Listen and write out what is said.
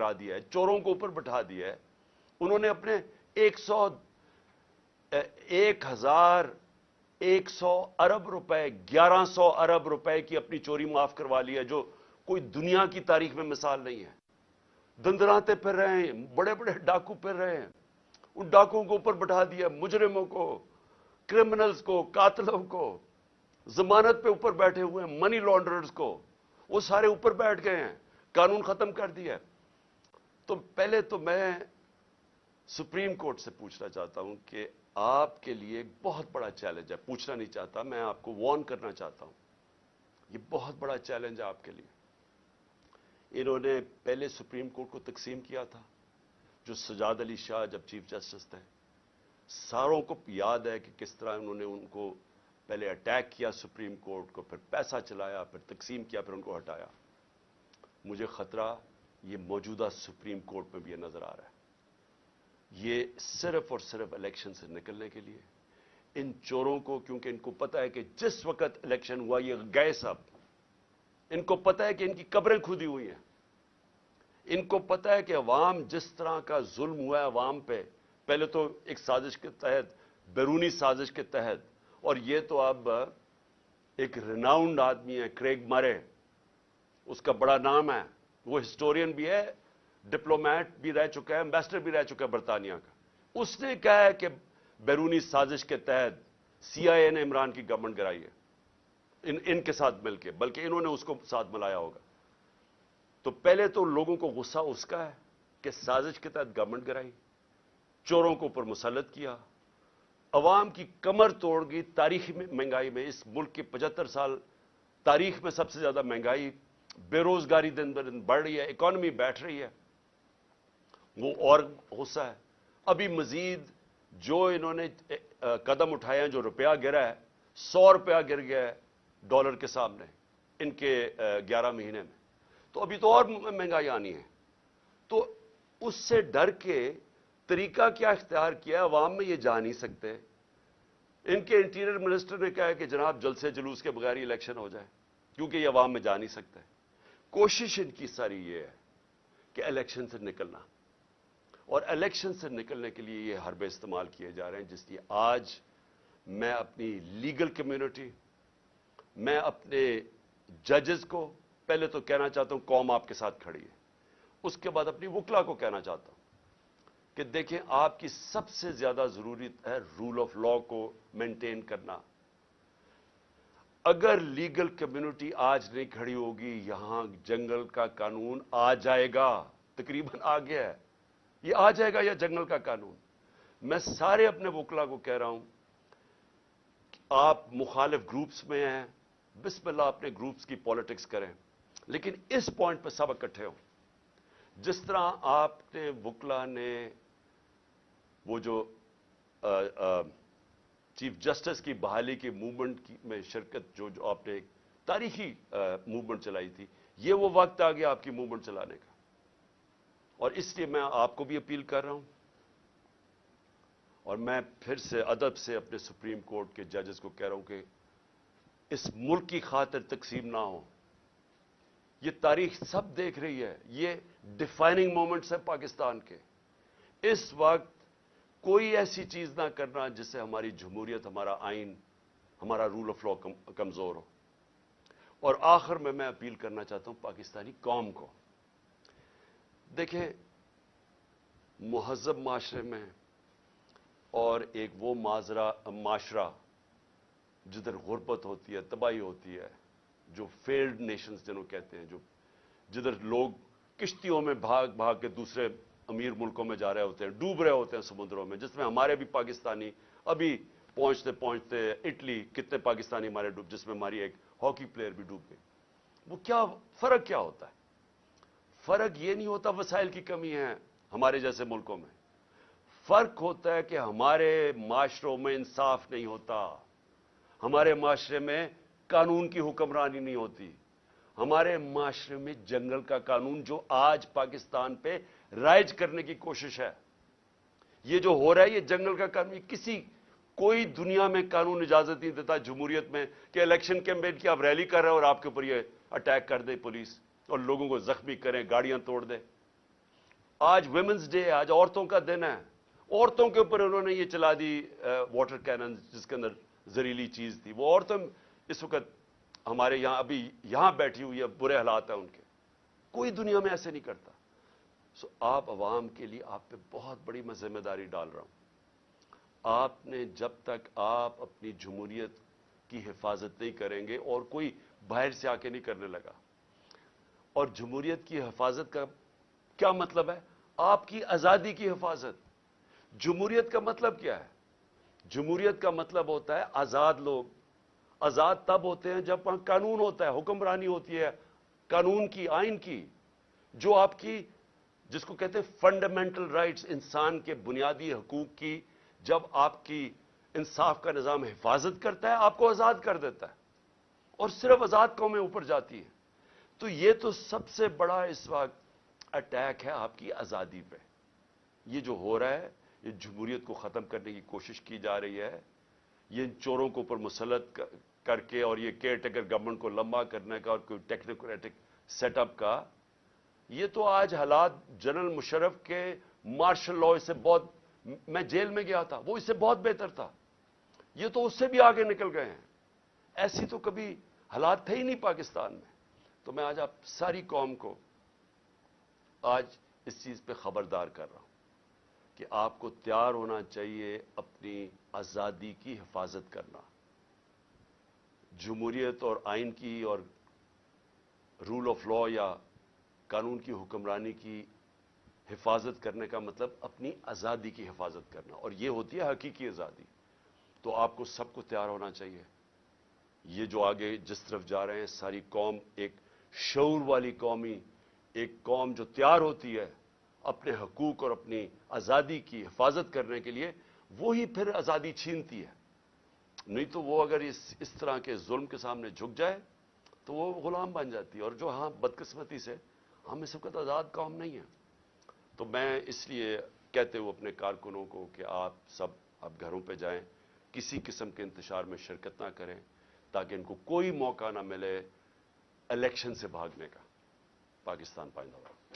करا दिया है, चोरों को ऊपर बैठा दिया है। उन्होंने अपने 1,100 अरब रुपए, 1,100 अरब रुपए की अपनी चोरी माफ करवा ली है, जो कोई दुनिया की तारीख में मिसाल नहीं है। दंदराते फिर रहे हैं, बड़े बड़े डाकू फिर रहे हैं, उन डाकुओं को ऊपर बैठा दिया, मुजरिमों को, क्रिमिनल्स को, कातिलों को, जमानत पे ऊपर बैठे हुए हैं, मनी लॉन्ड्रर्स को, वो सारे ऊपर बैठ गए हैं, कानून खत्म कर दिया। तो पहले तो मैं सुप्रीम कोर्ट से पूछना चाहता हूं कि आपके लिए एक बहुत बड़ा चैलेंज है, पूछना नहीं चाहता, मैं आपको वार्न करना चाहता हूं, ये बहुत बड़ा चैलेंज है आपके लिए। इन्होंने पहले सुप्रीम कोर्ट को तकसीम किया था, जो सजाद अली शाह जब चीफ जस्टिस थे, सारों को याद है कि किस तरह उन्होंने उनको पहले अटैक किया सुप्रीम कोर्ट को, फिर पैसा चलाया, फिर तकसीम किया, फिर उनको हटाया। मुझे खतरा ये मौजूदा सुप्रीम कोर्ट में भी नजर आ रहा है। ये सिर्फ और सिर्फ इलेक्शन से निकलने के लिए इन चोरों को, क्योंकि इनको पता है कि जिस वक्त इलेक्शन हुआ ये गए सब, इनको पता है कि इनकी कब्रें खुदी हुई हैं, इनको पता है कि अवाम जिस तरह का जुल्म हुआ है अवाम पे, पहले तो एक साजिश के तहत, बैरूनी साजिश के तहत, और ये तो अब एक रिनाउंड आदमी है क्रेग मरे, उसका बड़ा नाम है, वो हिस्टोरियन भी है, डिप्लोमेट भी रह चुका है, एम्बेसडर भी रह चुका है बरतानिया का। उसने कहा है कि बैरूनी साजिश के तहत CIA ने इमरान की गवर्नमेंट गिराई है, इनके साथ मिलकर, बल्कि इन्होंने उसको साथ मिलाया होगा। तो पहले तो लोगों को गुस्सा उसका है कि साजिश के तहत गवर्नमेंट गिराई, चोरों को ऊपर मुसल्लत किया, अवाम की कमर तोड़ गई। तारीख में महंगाई में, इस मुल्क के 75 साल तारीख में सबसे ज्यादा महंगाई, बेरोजगारी दिन ब दिन बढ़ रही है, इकॉनमी बैठ रही है, वो और गुस्सा है। अभी मजीद जो इन्होंने कदम उठाए हैं, जो रुपया गिरा है, 100 रुपया गिर गया है डॉलर के सामने इनके 11 महीने में, तो अभी तो और महंगाई आनी है। तो उससे डर के तरीका क्या इख्तियार किया, अवाम में ये जा नहीं सकते। इनके इंटीरियर मिनिस्टर ने कहा है कि जनाब जलसे जुलूस के बगैर इलेक्शन हो जाए, क्योंकि ये अवाम में जा नहीं सकते। कोशिश इनकी सारी ये है कि इलेक्शन से निकलना, और इलेक्शन से निकलने के लिए ये हरबे इस्तेमाल किए जा रहे हैं, जिसलिए आज मैं अपनी लीगल कम्युनिटी, मैं अपने जजेस को पहले तो कहना चाहता हूं कौम आपके साथ खड़ी है, उसके बाद अपनी वकला को कहना चाहता हूं कि देखें, आपकी सबसे ज्यादा जरूरी है रूल ऑफ लॉ को मेंटेन करना। अगर लीगल कम्युनिटी आज नहीं खड़ी होगी, यहां जंगल का कानून आ जाएगा, तकरीबन आ गया है, ये आ जाएगा या जंगल का कानून। मैं सारे अपने वकला को कह रहा हूं कि आप मुखालिफ ग्रुप्स में हैं, बिस्मिल्लाह अपने ग्रुप्स की पॉलिटिक्स करें, लेकिन इस पॉइंट पर सब इकट्ठे हो। जिस तरह आपने वकला ने वो जो चीफ जस्टिस की बहाली की मूवमेंट में शिरकत, जो आपने एक तारीखी मूवमेंट चलाई थी, ये वो वक्त आ गया आपकी मूवमेंट चलाने का। और इसलिए मैं आपको भी अपील कर रहा हूं, और मैं फिर से अदब से अपने सुप्रीम कोर्ट के जजेस को कह रहा हूं कि इस मुल्क की खातिर तकसीम ना हो। ये तारीख सब देख रही है, ये डिफाइनिंग मोमेंट्स है पाकिस्तान के। इस वक्त कोई ऐसी चीज ना करना जिससे हमारी जमहूरियत, हमारा आइन, हमारा रूल ऑफ लॉ कमजोर हो। और आखिर में मैं अपील करना चाहता हूं पाकिस्तानी कौम को, देखें, मुहज़्ज़ब माशरे में और एक वो माशरा जिधर गुर्बत होती है, तबाही होती है, जो फेल्ड नेशंस जिन्हों कहते हैं, जो जिधर लोग किश्तियों में भाग भाग के दूसरे अमीर मुल्कों में जा रहे होते हैं, डूब रहे होते हैं समुद्रों में, जिसमें हमारे भी पाकिस्तानी अभी पहुंचते पहुंचते इटली, कितने पाकिस्तानी हमारे डूब, जिसमें हमारी एक हॉकी प्लेयर भी डूब गई। वो क्या फर्क क्या होता है? फर्क ये नहीं होता वसाइल की कमी है हमारे जैसे मुल्कों में, फर्क होता है कि हमारे माशरों में इंसाफ नहीं होता, हमारे माशरे में कानून की हुक्मरानी नहीं होती, हमारे माशरे में जंगल का कानून जो आज पाकिस्तान पे राइज करने की कोशिश है, ये जो हो रहा है, ये जंगल का कानून, कोई दुनिया में कानून इजाजत नहीं देता जमहूरियत में कि इलेक्शन कैंपेन की आप रैली कर रहे हो और आपके ऊपर ये अटैक कर दे पुलिस और लोगों को जख्मी करें, गाड़ियां तोड़ दे। آج ویمنز ڈے ہے, آج عورتوں کا دن ہے. عورتوں کے اوپر انہوں نے یہ چلا دی واٹر کینن جس کے اندر زہریلی چیز تھی. وہ عورتیں اس وقت ہمارے یہاں ابھی یہاں بیٹھی ہوئی ہے, برے حالات ہیں ان کے. کوئی دنیا میں ایسے نہیں کرتا. آپ عوام کے لیے آپ پہ بہت بڑی میں ذمہ داری ڈال رہا ہوں. آپ نے جب تک آپ اپنی جمہوریت کی حفاظت نہیں کریں گے, اور کوئی باہر سے آ کے نہیں کرنے لگا. اور جمہوریت کی حفاظت کا کیا مطلب ہے؟ آپ کی آزادی کی حفاظت. جمہوریت کا مطلب کیا ہے؟ جمہوریت کا مطلب ہوتا ہے آزاد لوگ. آزاد تب ہوتے ہیں جب وہاں قانون ہوتا ہے, حکمرانی ہوتی ہے قانون کی, آئین کی, جو آپ کی جس کو کہتے ہیں فنڈامنٹل رائٹس, انسان کے بنیادی حقوق کی, جب آپ کی انصاف کا نظام حفاظت کرتا ہے, آپ کو آزاد کر دیتا ہے. اور صرف آزاد قومیں اوپر جاتی ہیں. تو یہ تو سب سے بڑا اس وقت اٹیک ہے آپ کی آزادی پہ. یہ جو ہو رہا ہے, یہ جمہوریت کو ختم کرنے کی کوشش کی جا رہی ہے. یہ ان چوروں کو اوپر مسلط کر کے, اور یہ کیئر ٹیکر گورنمنٹ کو لمبا کرنے کا, اور کوئی ٹیکنوکریٹک سیٹ اپ کا. یہ تو آج حالات جنرل مشرف کے مارشل لاء سے بہت, میں جیل میں گیا تھا, وہ اس سے بہت بہتر تھا. یہ تو اس سے بھی آگے نکل گئے ہیں. ایسی تو کبھی حالات تھے ہی نہیں پاکستان میں. تو میں آج آپ ساری قوم کو آج اس چیز پہ خبردار کر رہا ہوں کہ آپ کو تیار ہونا چاہیے اپنی آزادی کی حفاظت کرنا. جمہوریت اور آئین کی اور رول آف لاء یا قانون کی حکمرانی کی حفاظت کرنے کا مطلب اپنی آزادی کی حفاظت کرنا, اور یہ ہوتی ہے حقیقی آزادی. تو آپ کو سب کو تیار ہونا چاہیے. یہ جو آگے جس طرف جا رہے ہیں, ساری قوم ایک شعور والی قومی, ایک قوم جو تیار ہوتی ہے اپنے حقوق اور اپنی آزادی کی حفاظت کرنے کے لیے, وہی پھر آزادی چھینتی ہے. نہیں تو وہ اگر اس طرح کے ظلم کے سامنے جھک جائے تو وہ غلام بن جاتی ہے. اور جو ہاں بدقسمتی سے ہم اس وقت آزاد قوم نہیں ہیں. تو میں اس لیے کہتے ہوئے اپنے کارکنوں کو کہ آپ سب اب گھروں پہ جائیں, کسی قسم کے انتشار میں شرکت نہ کریں, تاکہ ان کو کوئی موقع نہ ملے الیکشن سے بھاگنے کا. پاکستان پائندہ باد.